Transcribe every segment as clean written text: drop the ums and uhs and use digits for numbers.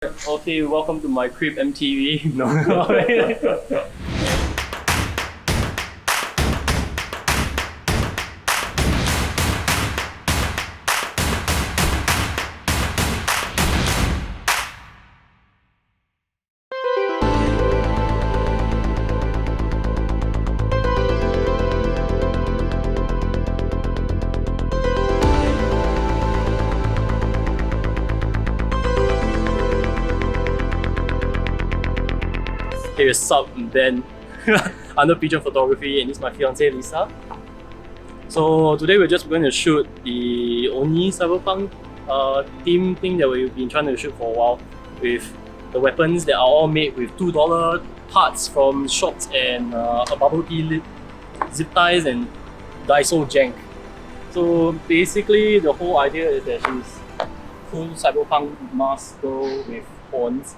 Okay, welcome to my crib MTV. No, no. Hey, what's up? I'm Ben under Pigeon Photography, and this is my fiance Lisa. So today we're just going to shoot the Oni Cyberpunk theme thing that we've been trying to shoot for a while, with the weapons that are all made with $2 parts from shops and a bubble tea lid, zip ties and Daiso jank. So basically the whole idea is that she's full cyberpunk mask girl with horns.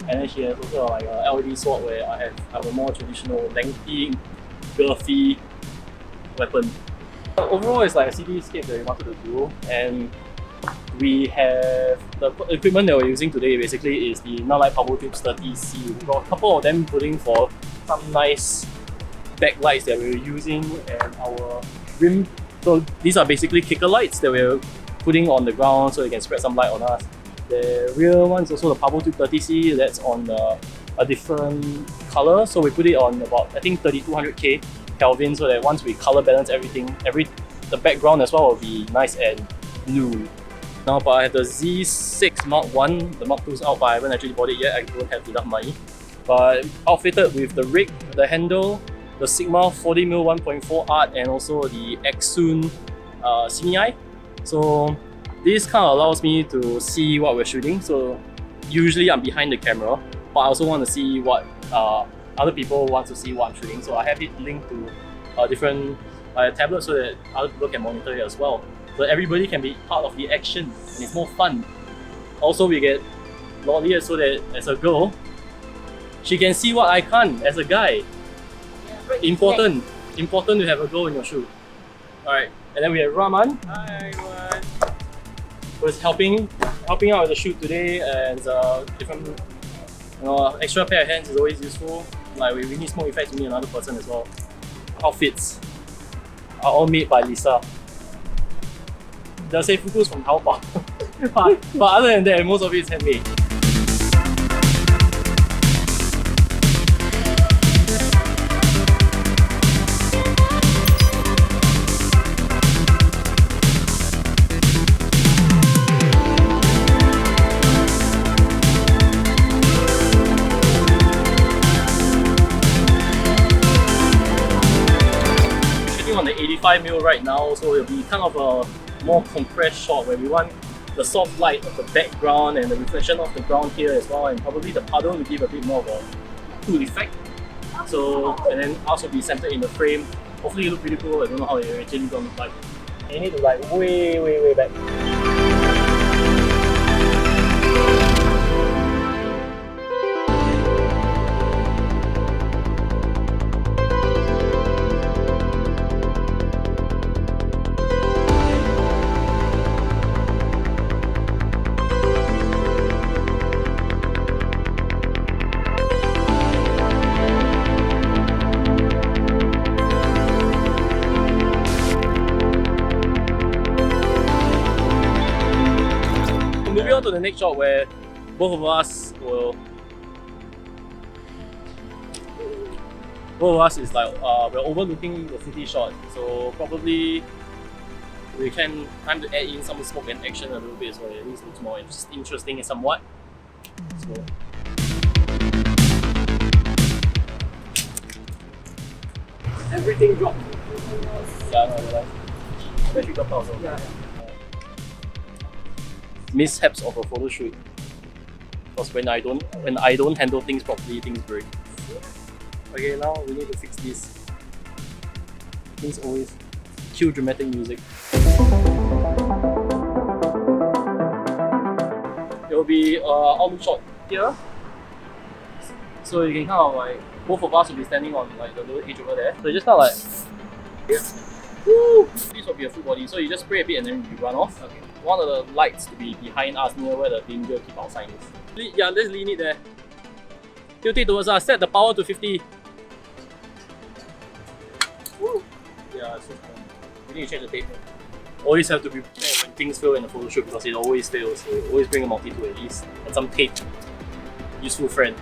And then she has also like a LED sword where I have a more traditional lengthy, girthy weapon. Overall, it's like a cityscape that we wanted to do, and we have the equipment that we're using today basically is the Nightlight Power Tubes 30C. We've got a couple of them putting for some nice backlights that we're using, and our rim. So these are basically kicker lights that we're putting on the ground so they can spread some light on us. The rear one is also the Power Tube 30C that's on a different color. So we put it on about, I think, 3200K Kelvin, so that once we color balance everything, the background as well will be nice and blue. Now, but I have the Z6 Mark 1, the Mark 2 is out, but I haven't actually bought it yet. I don't have enough money. But outfitted with the rig, the handle, the Sigma 40mm 1.4 art, and also the Xsun Cine. So this kind of allows me to see what we're shooting. So usually I'm behind the camera, but I also want to see what other people want to see what I'm shooting. So I have it linked to a different tablet so that other people can monitor it as well. So everybody can be part of the action and it's more fun. Also, we get Lolly so that as a girl, she can see what I can't as a guy. Important to have a girl in your shoot. Alright, and then we have Rahman. Hi everyone. Who's helping out with the shoot today, and different, extra pair of hands is always useful. Like we need smoke effects, we need another person as well. Outfits are all made by Lisa. The Seifuku is from Taobao. but other than that, most of it is handmade. On the 85mm right now, so it'll be kind of a more compressed shot where we want the soft light of the background and the reflection of the ground here as well, and probably the puddle will give a bit more of a cool effect. So, and then also be centered in the frame. Hopefully it look pretty cool. I don't know how it actually gonna look like. And you need to like way back. Moving on to the next shot where both of us is like we're overlooking the city shot, so probably we can time to add in some smoke and action a little bit so it at least looks more interesting and somewhat. So everything dropped. Yeah, I realized. Battery dropped also. Yeah. Mishaps of a photo shoot. Because when I don't handle things properly, things break. Okay, now we need to fix this. Things always cue dramatic music. It will be outlook shot here. So you can kind of like, both of us will be standing on like the little edge over there. So you just kind of like, here. Woo! This will be a full body, so you just spray a bit and then you run off. Okay. Want the lights to be behind us near where the danger keep out sign is. Yeah, let's lean it there. Tilt it towards us. Set the power to 50. Woo. Yeah, it's so fun. We need to change the tape. Always have to be prepared when things fail in the photo shoot because it always fails. So always bring a multi-tool at least and some tape. Useful friend.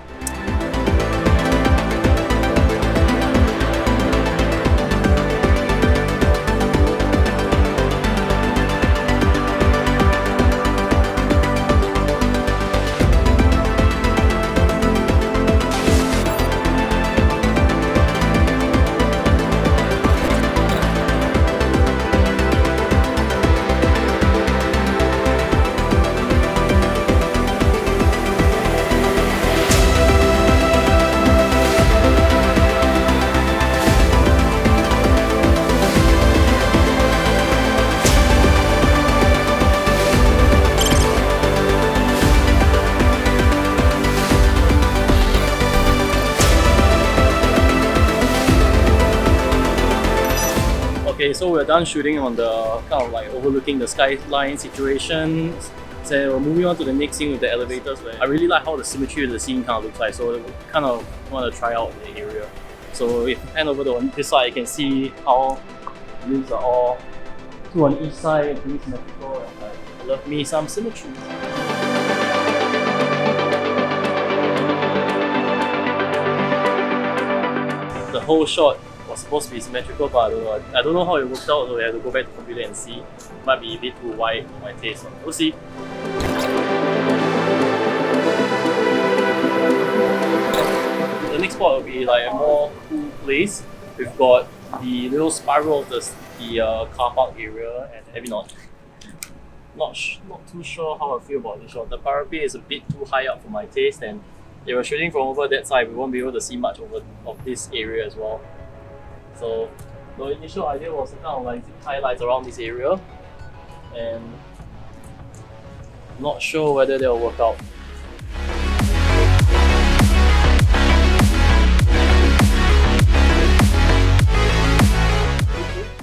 Okay, so we're done shooting on the kind of like overlooking the skyline situation. So we're moving on to the next scene with the elevators where I really like how the symmetry of the scene kind of looks like. So we kind of want to try out the area. So if you hand over to this side, you can see how the rooms are all two on each side, pretty symmetrical. And like, I love me some symmetry. The whole shot was supposed to be symmetrical, but I don't know how it worked out, so we have to go back to the computer and see. Might be a bit too wide for my taste, so we'll see. The next spot will be like a more cool place. We've got the little spiral of the car park area, and maybe not too sure how I feel about this shot. The parapet is a bit too high up for my taste, and if we're shooting from over that side, we won't be able to see much of this area as well. So the initial idea was to kind of like zip highlights around this area, and not sure whether they'll work out.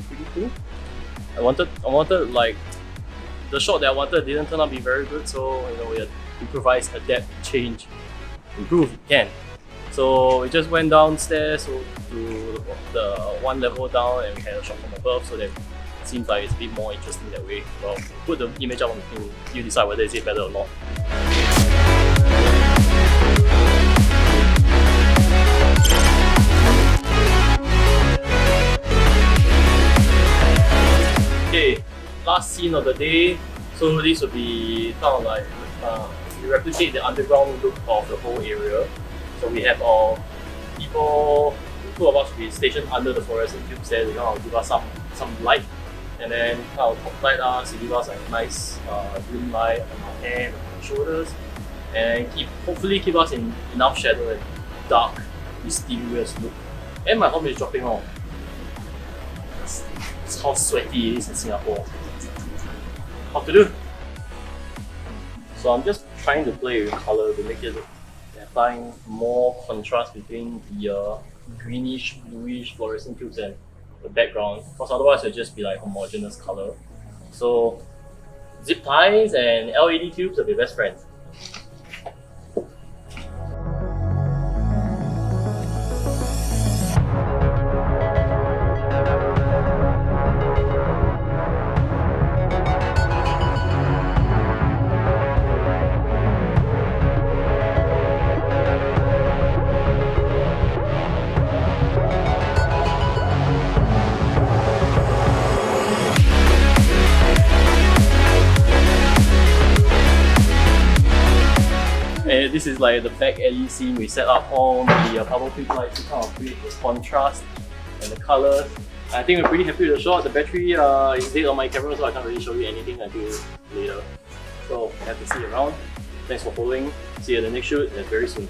Pretty cool. I wanted like the shot that I wanted didn't turn out to be very good, so we had to improvise, adapt, change, improve if we can. So we just went downstairs to the one level down, and we had a shot from above, so that it seems like it's a bit more interesting that way. Well, put the image up on the screen, you decide whether it's better or not. Okay, last scene of the day. So this will be kind of like we replicate the underground look of the whole area. So we have our people, two of us will be stationed under the fluorescent tubes there to kind of give us some light, and then kind of top light us to give us a nice green light on our hand, on our shoulders, and hopefully keep us in enough shadow and dark, mysterious look. And my home is dropping off. It's how sweaty it is in Singapore. How to do? So I'm just trying to play with color to make it look, applying more contrast between the greenish, bluish fluorescent tubes and the background, because otherwise it'll just be like homogeneous color. So zip ties and LED tubes will be best friends. This is like the back alley scene. We set up all the bubble tube lights to kind of create the contrast and the colors. I think we're pretty happy with the shot. The battery is dead on my camera, so I can't really show you anything until later. So I have to see you around. Thanks for following. See you at the next shoot, and very soon.